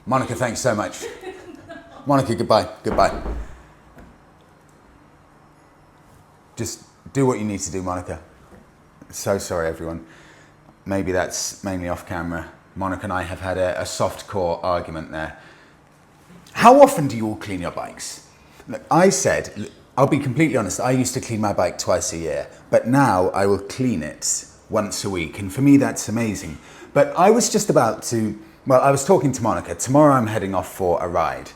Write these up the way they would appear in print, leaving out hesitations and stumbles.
Monica, thanks so much. Monica, goodbye. Goodbye. Just do what you need to do, Monica. So sorry, everyone. Maybe that's mainly off camera. Monica and I have had a soft core argument there. How often do you all clean your bikes? Look, I'll be completely honest, I used to clean my bike twice a year, but now I will clean it once a week. And for me, that's amazing. But I was just about to, I was talking to Monica. Tomorrow I'm heading off for a ride.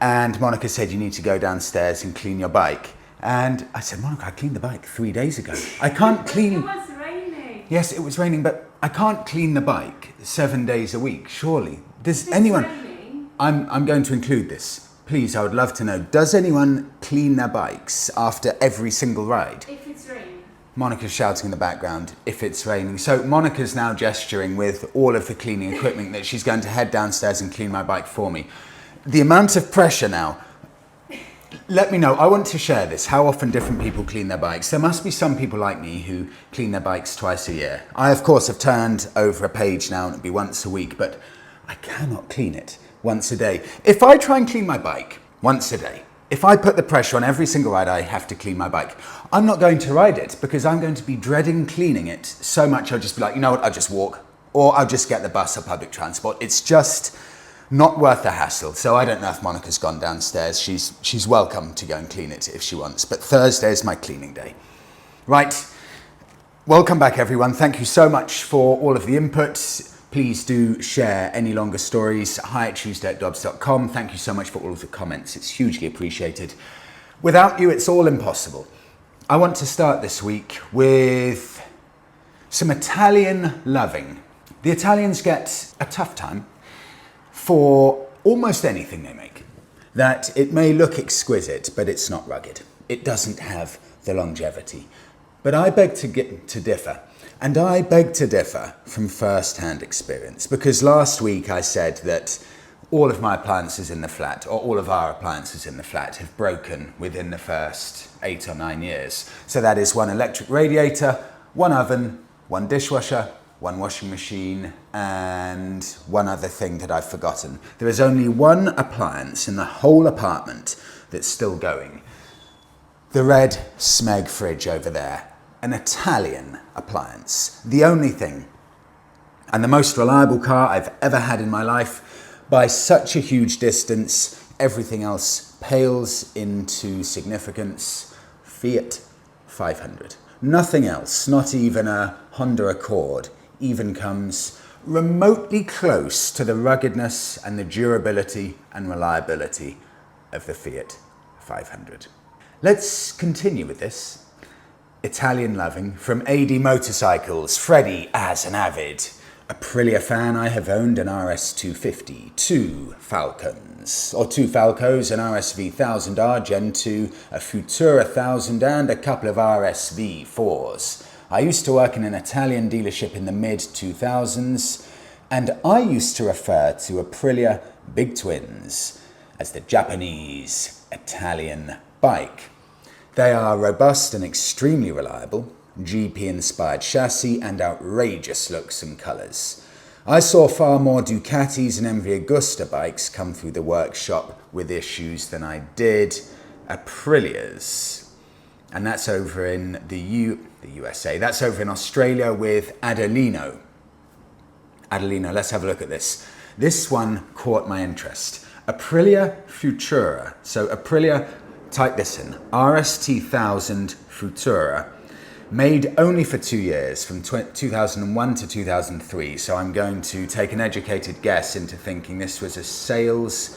And Monica said, you need to go downstairs and clean your bike. And I said, Monica, I cleaned the bike 3 days ago. I can't clean... It was raining. Yes, it was raining, but I can't clean the bike 7 days a week, surely. Does It's anyone... raining. I'm going to include this. Please, I would love to know. Does anyone clean their bikes after every single ride? If it's raining. Monica's shouting in the background, if it's raining. So Monica's now gesturing with all of the cleaning equipment that she's going to head downstairs and clean my bike for me. The amount of pressure now. Let me know. I want to share this, how often different people clean their bikes. There must be some people like me who clean their bikes twice a year. I, of course, have turned over a page now and it'll be once a week, but I cannot clean it once a day. If I try and clean my bike once a day, if I put the pressure on every single ride I have to clean my bike, I'm not going to ride it because I'm going to be dreading cleaning it so much I'll just be like, you know what, I'll just walk or I'll just get the bus or public transport. It's just not worth the hassle. So I don't know if Monica's gone downstairs. She's welcome to go and clean it if she wants. But Thursday is my cleaning day. Right. Welcome back, everyone. Thank you so much for all of the input. Please do share any longer stories. hi@tuesday@dobbs.com. Thank you so much for all of the comments. It's hugely appreciated. Without you, it's all impossible. I want to start this week with some Italian loving. The Italians get a tough time for almost anything they make. That it may look exquisite, but it's not rugged. It doesn't have the longevity. But I beg to differ. And I beg to differ from first-hand experience, because last week I said that all of my appliances in the flat, or all of our appliances in the flat, have broken within the first 8 or 9 years. So that is one electric radiator, one oven, one dishwasher, one washing machine, and one other thing that I've forgotten. There is only one appliance in the whole apartment that's still going. The red Smeg fridge over there, an Italian appliance. The only thing, and the most reliable car I've ever had in my life, by such a huge distance. Everything else pales into significance. Fiat 500. Nothing else, not even a Honda Accord, even comes remotely close to the ruggedness and the durability and reliability of the Fiat 500. Let's continue with this. Italian loving from AD Motorcycles. Freddie, as an avid Aprilia fan, I have owned an RS250, two Falcons, or two Falcos, an RSV 1000R Gen 2, a Futura 1000 and a couple of RSV4s. I used to work in an Italian dealership in the mid-2000s, and I used to refer to Aprilia Big Twins as the Japanese Italian bike. They are robust and extremely reliable, GP-inspired chassis and outrageous looks and colours. I saw far more Ducatis and MV Agusta bikes come through the workshop with issues than I did Aprilias. And that's over in the USA. That's over in Australia with Adelino. Adelino, let's have a look at this. This one caught my interest. Aprilia Futura. So Aprilia, type this in, RST 1000 Futura. Made only for 2 years, from 2001 to 2003. So I'm going to take an educated guess into thinking this was a sales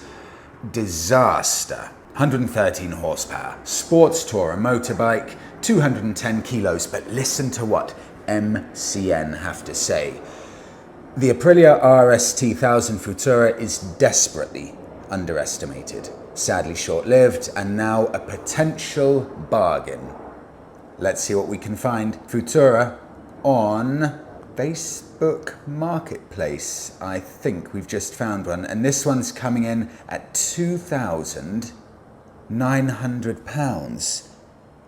disaster. 113 horsepower, sports tourer motorbike, 210 kilos, but listen to what MCN have to say. The Aprilia RST 1000 Futura is desperately underestimated, sadly short-lived, and now a potential bargain. Let's see what we can find. Futura on Facebook Marketplace. I think we've just found one, and this one's coming in at £2,900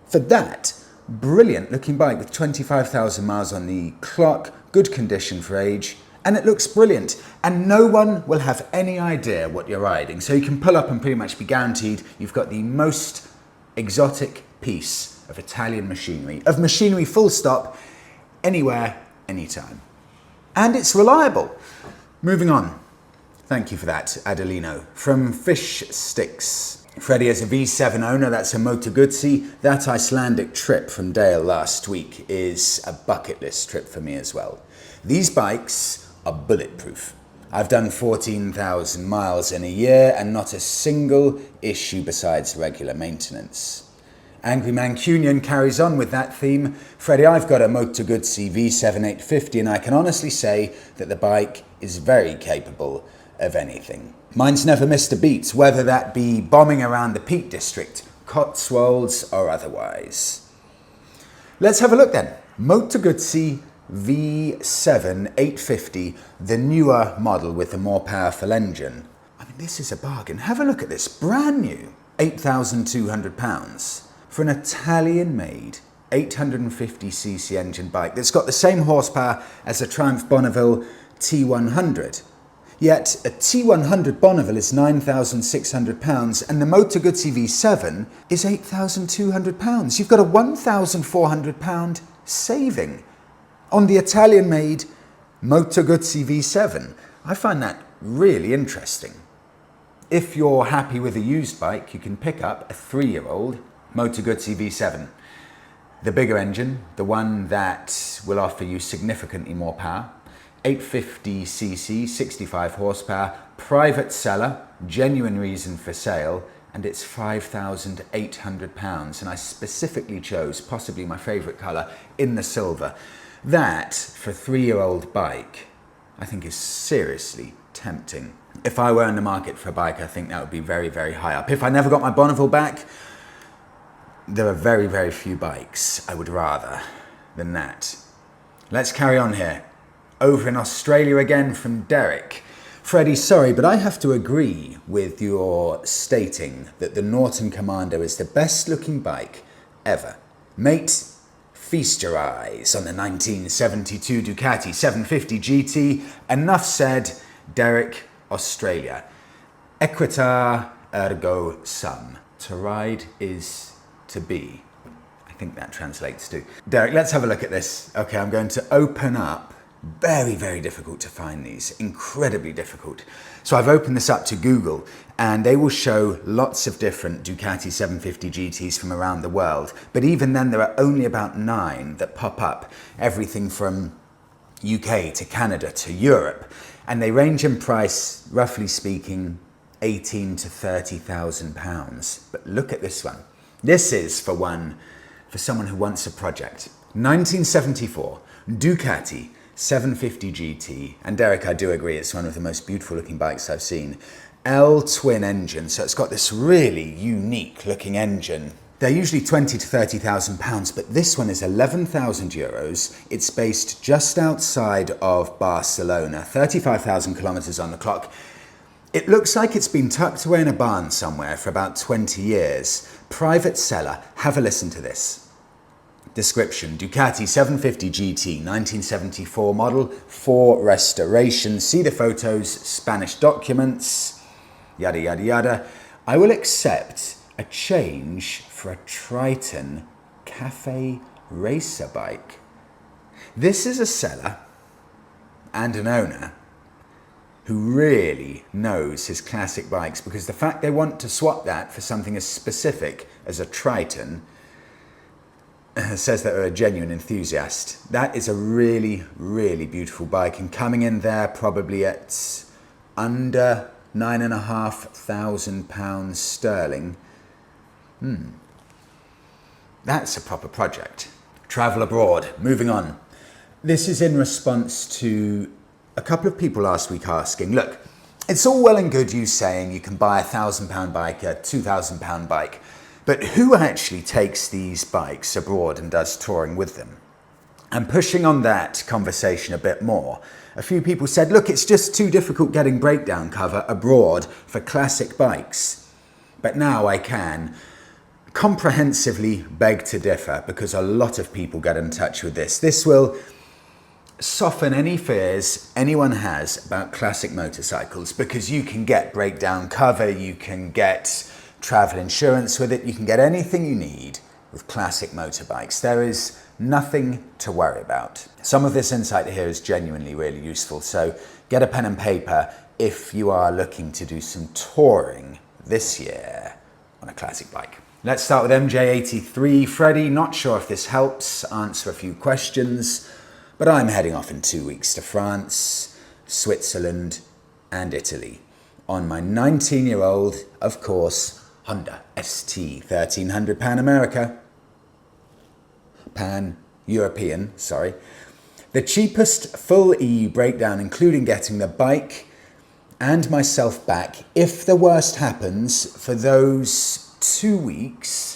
for that brilliant looking bike with 25,000 miles on the clock, good condition for age, And it looks brilliant. And no one will have any idea what you're riding. So you can pull up and pretty much be guaranteed you've got the most exotic piece of Italian machinery full stop, anywhere, anytime. And it's reliable. Moving on. Thank you for that, Adelino. From Fish Sticks. Freddie is a V7 owner, that's a Moto Guzzi. That Icelandic trip from Dale last week is a bucket list trip for me as well. These bikes are bulletproof. I've done 14,000 miles in a year and not a single issue besides regular maintenance. Angry Mancunian carries on with that theme. Freddie, I've got a Moto Guzzi V7 850 and I can honestly say that the bike is very capable of anything. Mine's never missed a beat, whether that be bombing around the Peak District, Cotswolds or otherwise. Let's have a look then. Moto Guzzi V7 850, the newer model with a more powerful engine. I mean, this is a bargain. Have a look at this, brand new, £8,200 for an Italian-made 850cc engine bike that's got the same horsepower as a Triumph Bonneville T100. Yet a T100 Bonneville is £9,600 and the Moto Guzzi V7 is £8,200. You've got a £1,400 saving on the Italian-made Moto Guzzi V7. I find that really interesting. If you're happy with a used bike, you can pick up a 3-year-old Moto Guzzi V7. The bigger engine, the one that will offer you significantly more power, 850cc, 65 horsepower, private seller, genuine reason for sale, and it's £5,800. And I specifically chose possibly my favourite colour in the silver. That, for a 3-year-old bike, I think is seriously tempting. If I were in the market for a bike, I think that would be very, very high up. If I never got my Bonneville back, there are very, very few bikes I would rather than that. Let's carry on here. Over in Australia again from Derek. Freddie, sorry, but I have to agree with your stating that the Norton Commander is the best looking bike ever. Mate, feast your eyes on the 1972 Ducati 750 GT. Enough said, Derek, Australia. Equitar ergo sum. To ride is to be. I think that translates to. Derek, let's have a look at this. Okay, I'm going to open up. Very, very difficult to find these. Incredibly difficult. So I've opened this up to Google and they will show lots of different Ducati 750 GTs from around the world. But even then there are only about 9 that pop up. Everything from UK to Canada to Europe. And they range in price, roughly speaking, £18,000 to £30,000. But look at this one. This is for someone who wants a project. 1974, Ducati 750 GT. And Derek, I do agree, it's one of the most beautiful looking bikes I've seen. L-twin engine, so it's got this really unique looking engine. They're usually £20,000 to £30,000, but this one is €11,000. It's based just outside of Barcelona, 35,000 kilometers on the clock. It looks like it's been tucked away in a barn somewhere for about 20 years. Private seller, have a listen to this. Description, Ducati 750 GT, 1974 model, for restoration. See the photos, Spanish documents, yada, yada, yada. I will accept a change for a Triton Cafe racer bike. This is a seller and an owner who really knows his classic bikes, because the fact they want to swap that for something as specific as a Triton says that they're a genuine enthusiast. That is a really, really beautiful bike, and coming in there probably at under £9,500 sterling. That's a proper project. Travel abroad, moving on. This is in response to a couple of people last week asking, look, it's all well and good you saying you can buy a £1,000 bike, a £2,000 bike, but who actually takes these bikes abroad and does touring with them? And pushing on that conversation a bit more, a few people said, look, it's just too difficult getting breakdown cover abroad for classic bikes. But now I can comprehensively beg to differ, because a lot of people get in touch with this. This will soften any fears anyone has about classic motorcycles, because you can get breakdown cover, you can get travel insurance with it, you can get anything you need with classic motorbikes. There is nothing to worry about. Some of this insight here is genuinely really useful, so get a pen and paper if you are looking to do some touring this year on a classic bike. Let's start with MJ83. Freddie, not sure if this helps answer a few questions, but I'm heading off in 2 weeks to France, Switzerland and Italy on my 19-year-old, of course, Honda ST 1300 Pan-European, sorry. The cheapest full EU breakdown, including getting the bike and myself back, if the worst happens, for those 2 weeks,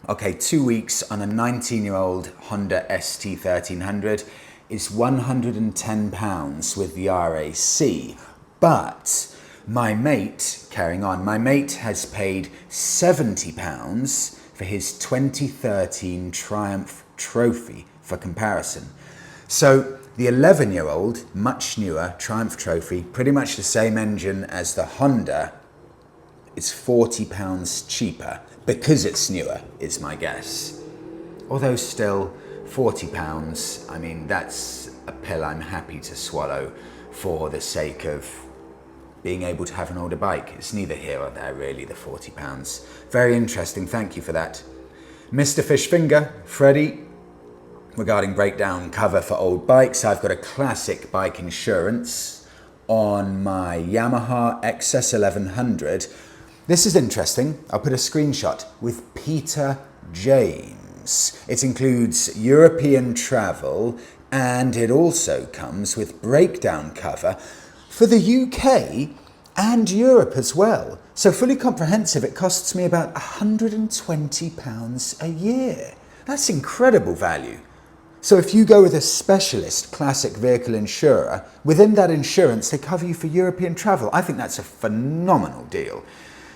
okay, 2 weeks on a 19-year-old Honda ST 1300 is £110 with the RAC. But my mate, carrying on, my mate has paid £70 for his 2013 Triumph Trophy for comparison. So the 11-year-old, much newer Triumph Trophy, pretty much the same engine as the Honda, is £40 cheaper because it's newer, is my guess. Although still, £40, I mean, that's a pill I'm happy to swallow for the sake of being able to have an older bike. It's neither here or there really, the £40. Very interesting, thank you for that. Mr. Fishfinger, Freddie, regarding breakdown cover for old bikes, I've got a classic bike insurance on my Yamaha XS 1100. This is interesting. I'll put a screenshot with Peter James. It includes European travel and it also comes with breakdown cover for the UK and Europe as well. So fully comprehensive, it costs me about £120 a year. That's incredible value. So if you go with a specialist classic vehicle insurer, within that insurance, they cover you for European travel. I think that's a phenomenal deal.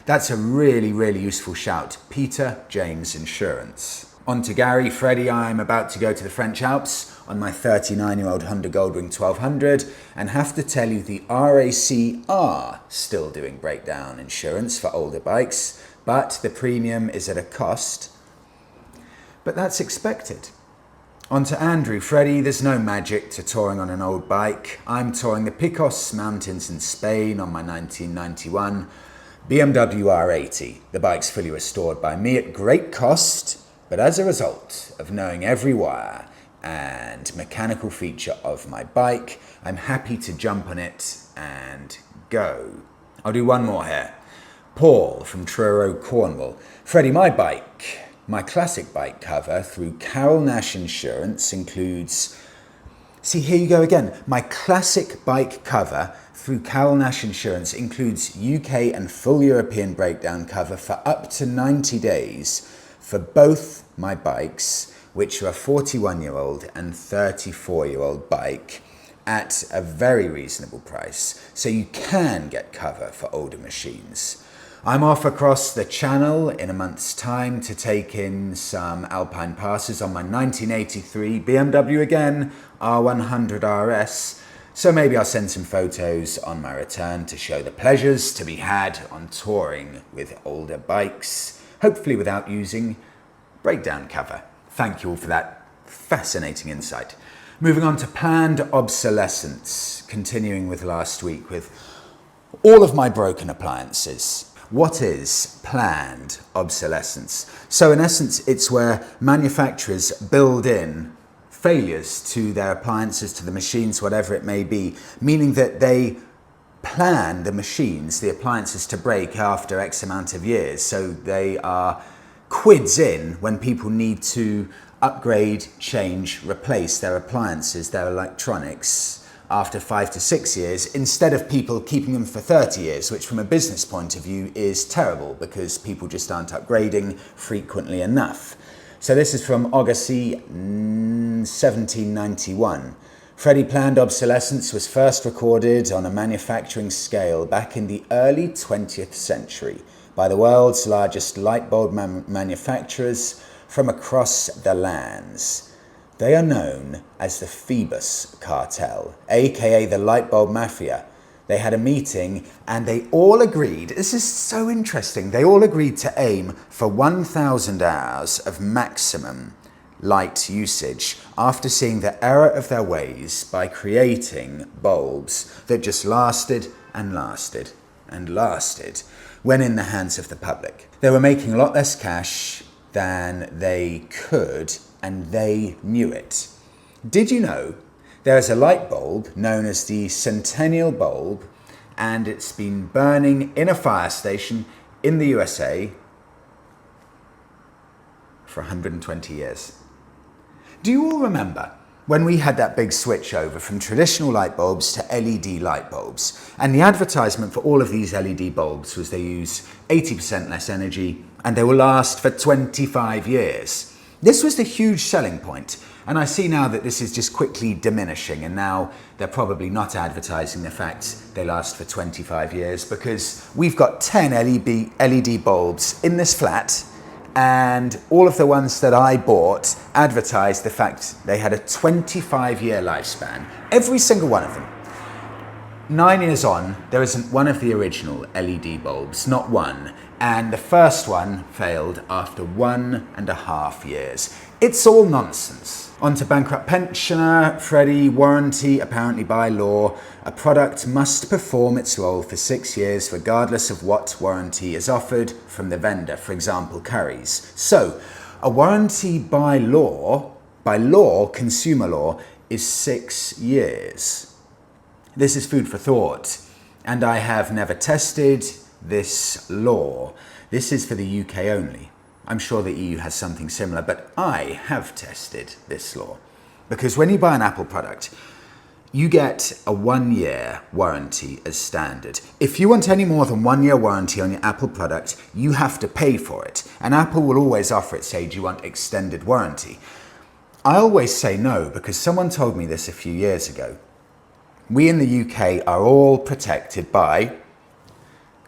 That's a really, really useful shout. Peter James Insurance. On to Gary. Freddie, I'm about to go to the French Alps on my 39-year-old Honda Goldwing 1200 and have to tell you the RAC are still doing breakdown insurance for older bikes, but the premium is at a cost. But that's expected. On to Andrew. Freddie, there's no magic to touring on an old bike. I'm touring the Picos Mountains in Spain on my 1991 BMW R80. The bike's fully restored by me at great cost, but as a result of knowing every wire and mechanical feature of my bike, I'm happy to jump on it and go. I'll do one more here. Paul from Truro, Cornwall. Freddie, my bike, my classic bike cover through Carol Nash Insurance includes... See, here you go again. My classic bike cover through Carol Nash Insurance includes UK and full European breakdown cover for up to 90 days for both my bikes, which are a 41-year-old and 34-year-old bike at a very reasonable price. So you can get cover for older machines. I'm off across the channel in a month's time to take in some alpine passes on my 1983 BMW again, R100 RS. So maybe I'll send some photos on my return to show the pleasures to be had on touring with older bikes, hopefully without using breakdown cover. Thank you all for that fascinating insight. Moving on to planned obsolescence, continuing with last week with all of my broken appliances. What is planned obsolescence? So in essence, it's where manufacturers build in failures to their appliances, to the machines, whatever it may be, meaning that they plan the machines, the appliances to break after X amount of years. So they are quids in when people need to upgrade, change, replace their appliances, their electronics after 5 to 6 years, instead of people keeping them for 30 years, which from a business point of view is terrible because people just aren't upgrading frequently enough. So this is from Augusty 1791. Freddie, planned obsolescence was first recorded on a manufacturing scale back in the early 20th century by the world's largest light bulb manufacturers from across the lands. They are known as the Phoebus Cartel, aka the Light Bulb Mafia. They had a meeting and they all agreed, this is so interesting, they all agreed to aim for 1,000 hours of maximum light usage after seeing the error of their ways by creating bulbs that just lasted and lasted and lasted when in the hands of the public. They were making a lot less cash than they could, and they knew it. Did you know there is a light bulb known as the Centennial bulb, and it's been burning in a fire station in the USA for 120 years? Do you all remember when we had that big switch over from traditional light bulbs to LED light bulbs? And the advertisement for all of these LED bulbs was they use 80% less energy and they will last for 25 years. This was the huge selling point, and I see now that this is just quickly diminishing, and now they're probably not advertising the fact they last for 25 years because we've got 10 LED bulbs in this flat, and all of the ones that I bought advertised the fact they had a 25-year lifespan, every single one of them. 9 years on, there isn't one of the original LED bulbs, not one, and the first one failed after 1.5 years. It's all nonsense. On to bankrupt pensioner, Freddie, warranty, apparently by law. A product must perform its role for 6 years regardless of what warranty is offered from the vendor, for example, Currys. So, a warranty by law, consumer law, is 6 years. This is food for thought, and I have never tested this law. This is for the UK only. I'm sure the EU has something similar, but I have tested this law. Because when you buy an Apple product, you get a 1-year warranty as standard. If you want any more than 1 year warranty on your Apple product, you have to pay for it. And Apple will always offer it, say, do you want extended warranty? I always say no, because someone told me this a few years ago. We in the UK are all protected by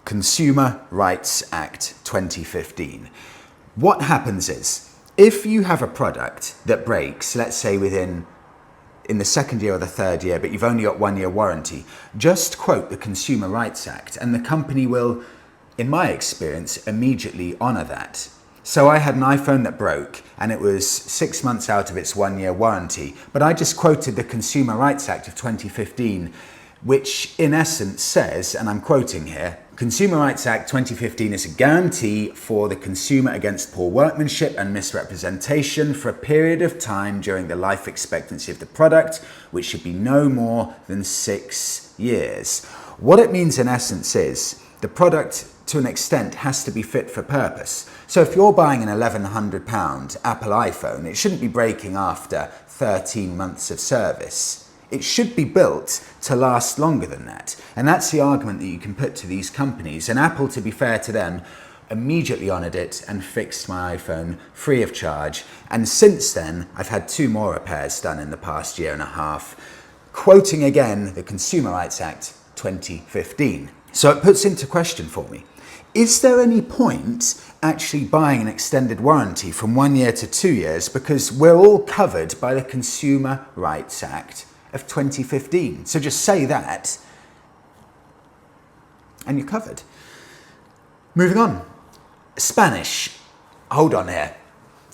Consumer Rights Act 2015. What happens is, if you have a product that breaks, let's say in the second year or the third year, but you've only got 1 year warranty, just quote the Consumer Rights Act and the company will, in my experience, immediately honour that. So I had an iPhone that broke and it was 6 months out of its 1 year warranty, but I just quoted the Consumer Rights Act of 2015, which in essence says, and I'm quoting here, Consumer Rights Act 2015 is a guarantee for the consumer against poor workmanship and misrepresentation for a period of time during the life expectancy of the product, which should be no more than 6 years. What it means in essence is the product to an extent has to be fit for purpose. So if you're buying an £1,100 Apple iPhone, it shouldn't be breaking after 13 months of service. It should be built to last longer than that. And that's the argument that you can put to these companies. And Apple, to be fair to them, immediately honoured it and fixed my iPhone free of charge. And since then, I've had 2 more repairs done in the past 1.5 years, quoting again the Consumer Rights Act 2015. So it puts into question for me, is there any point actually buying an extended warranty from 1 year to 2 years because we're all covered by the Consumer Rights Act of 2015? So just say that and you're covered. Moving on. Spanish. Hold on here.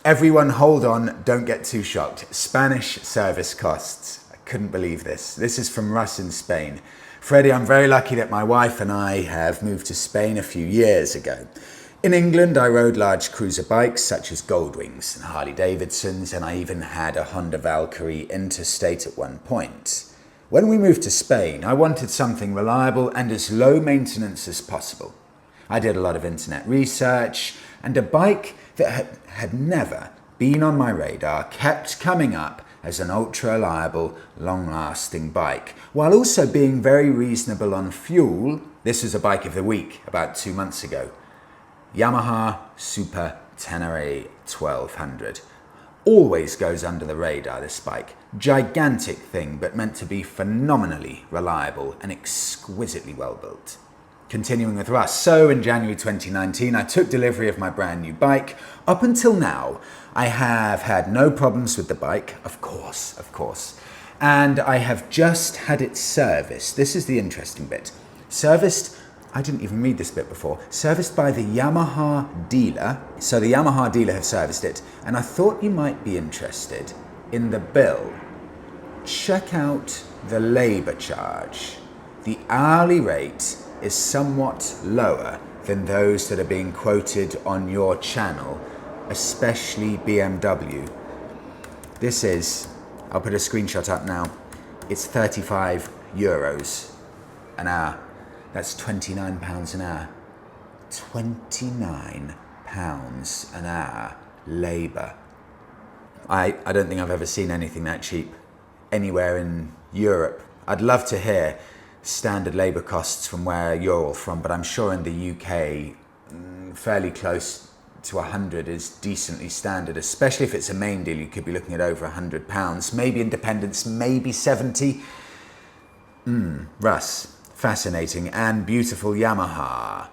Everyone hold on, don't get too shocked. Spanish service costs. I couldn't believe this. This is from Russ in Spain. Freddie, I'm very lucky that my wife and I have moved to Spain a few years ago. In England, I rode large cruiser bikes such as Goldwings and Harley Davidsons, and I even had a Honda Valkyrie Interstate at one point. When we moved to Spain, I wanted something reliable and as low maintenance as possible. I did a lot of internet research, and a bike that had never been on my radar kept coming up as an ultra-reliable, long-lasting bike, while also being very reasonable on fuel. This was a bike of the week about 2 months ago. Yamaha Super Tenere 1200. Always goes under the radar, this bike. Gigantic thing, but meant to be phenomenally reliable and exquisitely well built. Continuing with Russ, so in January 2019, I took delivery of my brand new bike. Up until now, I have had no problems with the bike, of course. And I have just had it serviced. This is the interesting bit. Serviced, I didn't even read this bit before, serviced by the Yamaha dealer. So the Yamaha dealer have serviced it, and I thought you might be interested in the bill. Check out the labour charge. The hourly rate is somewhat lower than those that are being quoted on your channel, especially BMW. This is, I'll put a screenshot up now, it's 35 euros an hour. That's £29 an hour. £29 an hour labour. I don't think I've ever seen anything that cheap anywhere in Europe. I'd love to hear standard labour costs from where you're all from, but I'm sure in the UK, fairly close to 100 is decently standard, especially if it's a main deal. You could be looking at over £100, maybe independents, maybe 70. Russ, fascinating and beautiful Yamaha.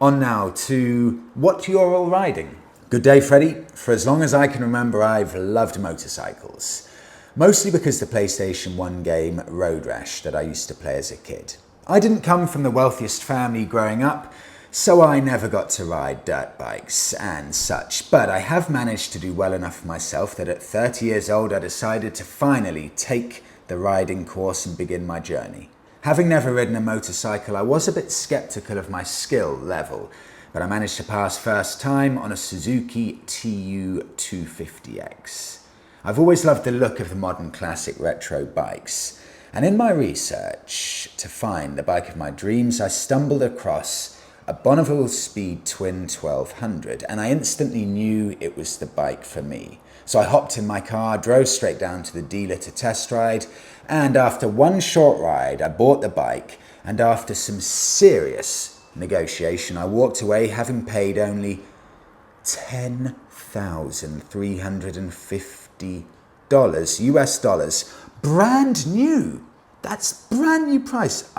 On now to what you're all riding. Good day, Freddie. For as long as I can remember, I've loved motorcycles. Mostly because the PlayStation 1 game Road Rash that I used to play as a kid. I didn't come from the wealthiest family growing up, so I never got to ride dirt bikes and such, but I have managed to do well enough for myself that at 30 years old I decided to finally take the riding course and begin my journey. Having never ridden a motorcycle, I was a bit skeptical of my skill level, but I managed to pass first time on a Suzuki TU 250X. I've always loved the look of the modern classic retro bikes, and in my research to find the bike of my dreams, I stumbled across a Bonneville Speed Twin 1200, and I instantly knew it was the bike for me. So I hopped in my car, drove straight down to the dealer to test ride, and after one short ride, I bought the bike, and after some serious negotiation, I walked away having paid only $10,350 US dollars, brand new. That's brand new price.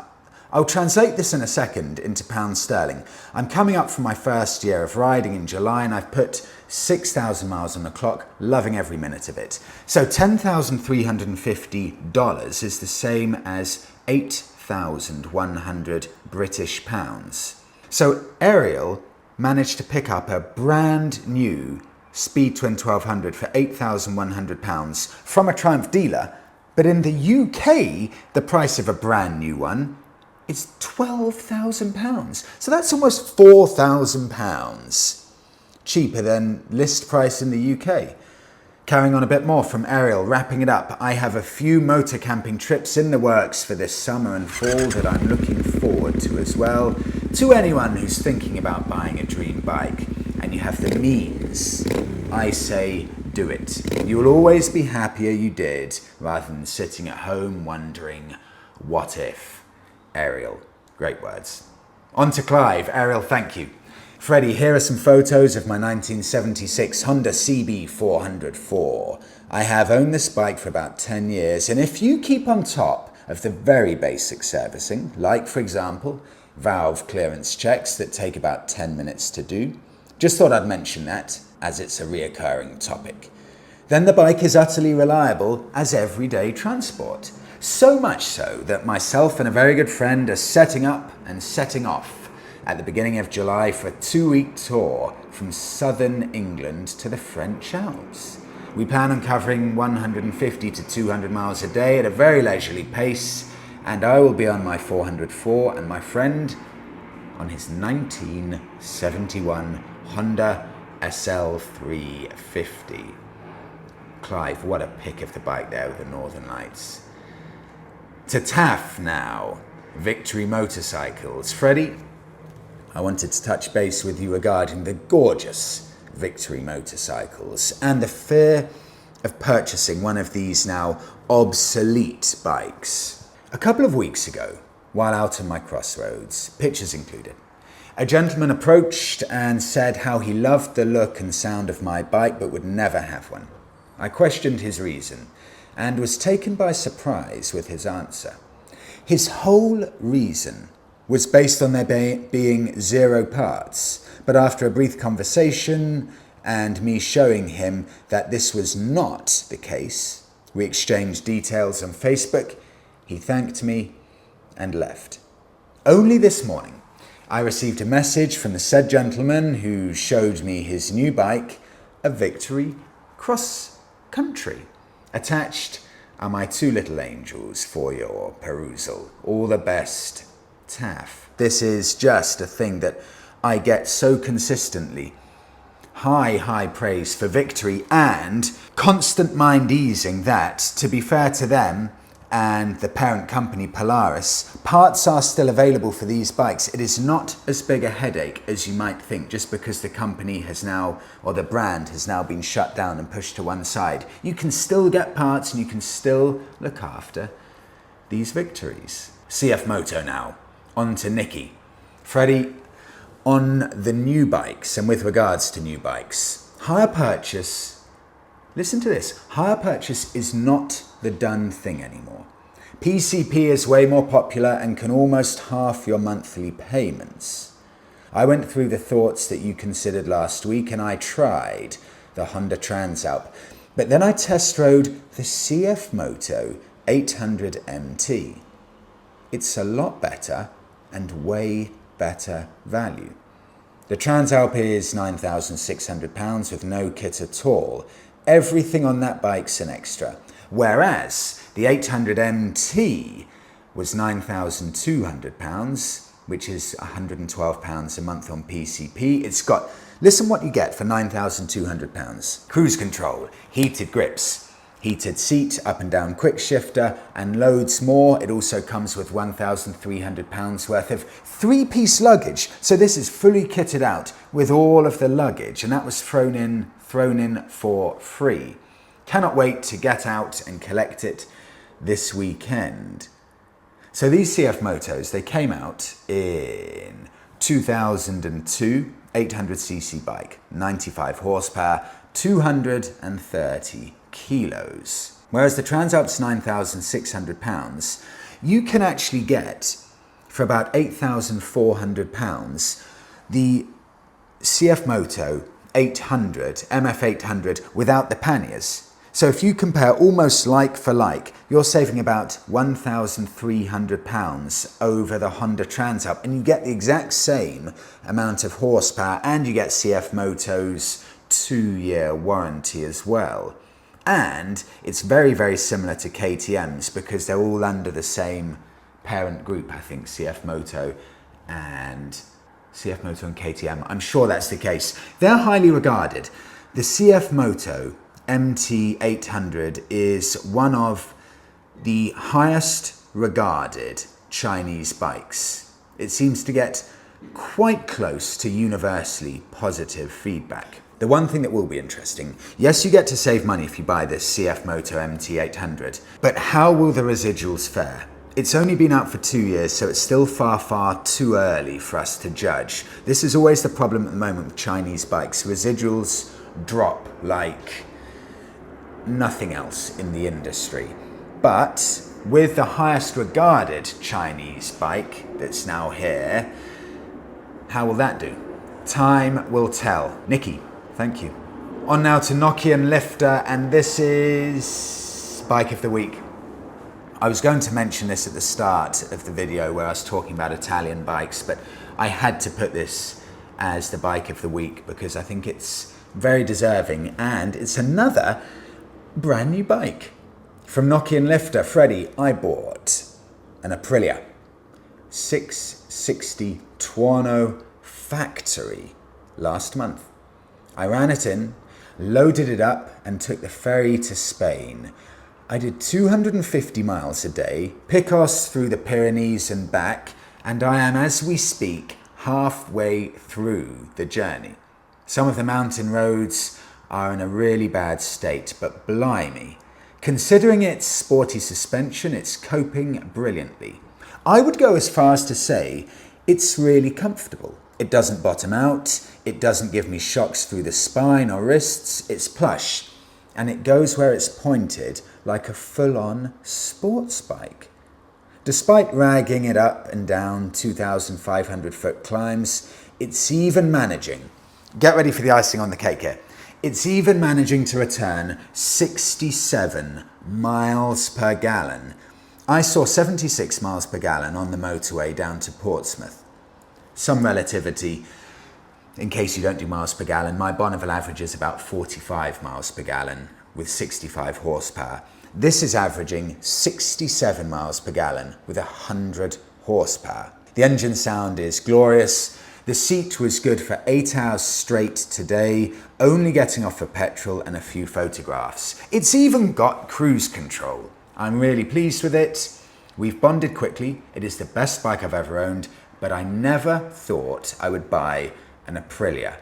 I'll translate this in a second into pounds sterling. I'm coming up from my first year of riding in July, and I've put 6,000 miles on the clock, loving every minute of it. So $10,350 is the same as 8,100 British pounds. So Ariel managed to pick up a brand new Speed Twin 1200 for £8,100 from a Triumph dealer, but in the UK, the price of a brand new one is £12,000. So that's almost £4,000 cheaper than list price in the UK. Carrying on a bit more from Ariel, wrapping it up, I have a few motor camping trips in the works for this summer and fall that I'm looking forward to as well. To anyone who's thinking about buying a dream bike and you have the means, I say do it. You will always be happier you did rather than sitting at home wondering, what if? Ariel, great words. On to Clive. Ariel, thank you. Freddie, here are some photos of my 1976 Honda CB404. I have owned this bike for about 10 years, and if you keep on top of the very basic servicing, like for example, valve clearance checks that take about 10 minutes to do, just thought I'd mention that as it's a reoccurring topic. Then the bike is utterly reliable as everyday transport. So much so that myself and a very good friend are setting up and setting off at the beginning of July for a 2-week tour from southern England to the French Alps. We plan on covering 150 to 200 miles a day at a very leisurely pace, and I will be on my 404 and my friend on his 1971 Honda SL350. Clive, what a pic of the bike there with the Northern Lights. To TAF now, Victory Motorcycles. Freddie, I wanted to touch base with you regarding the gorgeous Victory motorcycles and the fear of purchasing one of these now obsolete bikes. A couple of weeks ago, while out on my crossroads, pictures included, a gentleman approached and said how he loved the look and sound of my bike but would never have one. I questioned his reason and was taken by surprise with his answer. His whole reason was based on there being 0 parts. But after a brief conversation and me showing him that this was not the case, we exchanged details on Facebook, he thanked me and left. Only this morning, I received a message from the said gentleman who showed me his new bike, a Victory Cross Country. Attached are my 2 little angels for your perusal. All the best, Taff. This is just a thing that I get so consistently. High praise for Victory and constant mind easing that, to be fair to them and the parent company Polaris, parts are still available for these bikes. It is not as big a headache as you might think just because the company has now, or the brand has now been shut down and pushed to one side. You can still get parts and you can still look after these Victories. CF Moto now. On to Nikki. Freddie, on the new bikes and with regards to new bikes, hire purchase, listen to this, hire purchase is not the done thing anymore. PCP is way more popular and can almost half your monthly payments. I went through the thoughts that you considered last week and I tried the Honda Transalp, but then I test rode the CF Moto 800 MT. It's a lot better and way better value. The Transalp is £9,600 with no kit at all. Everything on that bike's an extra. Whereas the 800 MT was £9,200, which is £112 a month on PCP. It's got, listen what you get for £9,200. Cruise control, heated grips, heated seat, up and down quick shifter, and loads more. It also comes with £1,300 worth of 3-piece luggage. So this is fully kitted out with all of the luggage, and that was thrown in for free. Cannot wait to get out and collect it this weekend. So these CF Motos, they came out in 2002, 800cc bike, 95 horsepower, 230 kilos. Whereas the Transalp's £9,600, you can actually get for about £8,400 the CF Moto 800, MF800 without the panniers. So if you compare almost like for like, you're saving about £1,300 over the Honda Transalp, and you get the exact same amount of horsepower, and you get CF Moto's 2-year warranty as well. And it's very, very similar to KTM's because they're all under the same parent group, I think, CF Moto and KTM. I'm sure that's the case. They're highly regarded. The CF Moto MT800 is one of the highest regarded Chinese bikes. It seems to get quite close to universally positive feedback. The one thing that will be interesting, yes, you get to save money if you buy this CF Moto MT800, but how will the residuals fare? It's only been out for 2 years, so it's still far too early for us to judge. This is always the problem at the moment with Chinese bikes. Residuals drop like nothing else in the industry. But with the highest regarded Chinese bike that's now here, how will that do? Time will tell. Nikki, thank you. On now to Nokian Lifter, and this is Bike of the Week. I was going to mention this at the start of the video where I was talking about Italian bikes, but I had to put this as the Bike of the Week because I think it's very deserving, and it's another brand new bike. From Nokian Lifter, Freddie, I bought an Aprilia 660 Tuono factory last month. I ran it in, loaded it up, and took the ferry to Spain. I did 250 miles a day, Picos through the Pyrenees and back, and I am, as we speak, halfway through the journey. Some of the mountain roads are in a really bad state, but blimey, considering its sporty suspension, it's coping brilliantly. I would go as far as to say it's really comfortable. It doesn't bottom out, it doesn't give me shocks through the spine or wrists, it's plush, and it goes where it's pointed like a full-on sports bike. Despite ragging it up and down 2,500 foot climbs, it's even managing, get ready for the icing on the cake here, it's even managing to return 67 miles per gallon. I saw 76 miles per gallon on the motorway down to Portsmouth. Some relativity, in case you don't do miles per gallon, my Bonneville average is about 45 miles per gallon with 65 horsepower. This is averaging 67 miles per gallon with 100 horsepower. The engine sound is glorious. The seat was good for 8 hours straight today, only getting off for petrol and a few photographs. It's even got cruise control. I'm really pleased with it. We've bonded quickly. It is the best bike I've ever owned, but I never thought I would buy an Aprilia.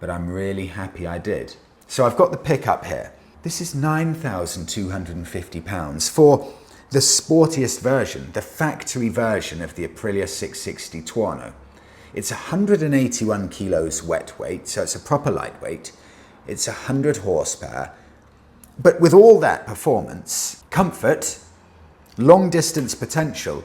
But I'm really happy I did. So I've got the pickup here. This is £9,250 for the sportiest version, the factory version of the Aprilia 660 Tuono. It's 181 kilos wet weight, so it's a proper lightweight. It's 100 horsepower. But with all that performance, comfort, long distance potential,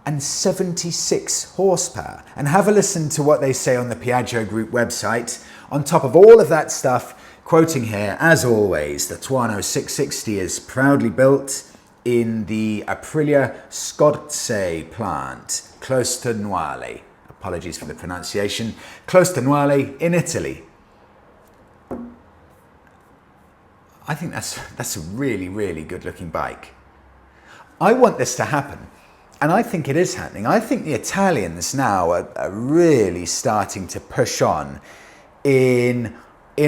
and 76 horsepower. And have a listen to what they say on the Piaggio Group website. On top of all of that stuff, quoting here, as always, the Tuono 660 is proudly built in the Aprilia Scorze plant, close to Nuale. Apologies for the pronunciation. Close to Nuale in Italy. I think that's a really, really good looking bike. I want this to happen. And I think it is happening. I think the Italians now are really starting to push on in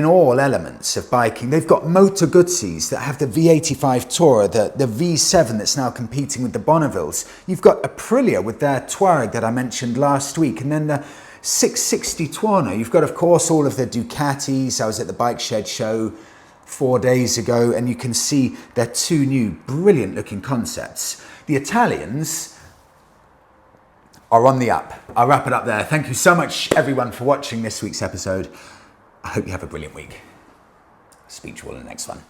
all elements of biking. They've got Moto Guzzis that have the V85 Tourer, the V7 that's now competing with the Bonnevilles. You've got Aprilia with their Touareg that I mentioned last week, and then the 660 Tuono. You've got, of course, all of the Ducatis. I was at the Bike Shed show 4 days ago, and you can see their two new brilliant looking concepts. The Italians are on the up. I'll wrap it up there. Thank you so much, everyone, for watching this week's episode. I hope you have a brilliant week. Speak to you all in the next one.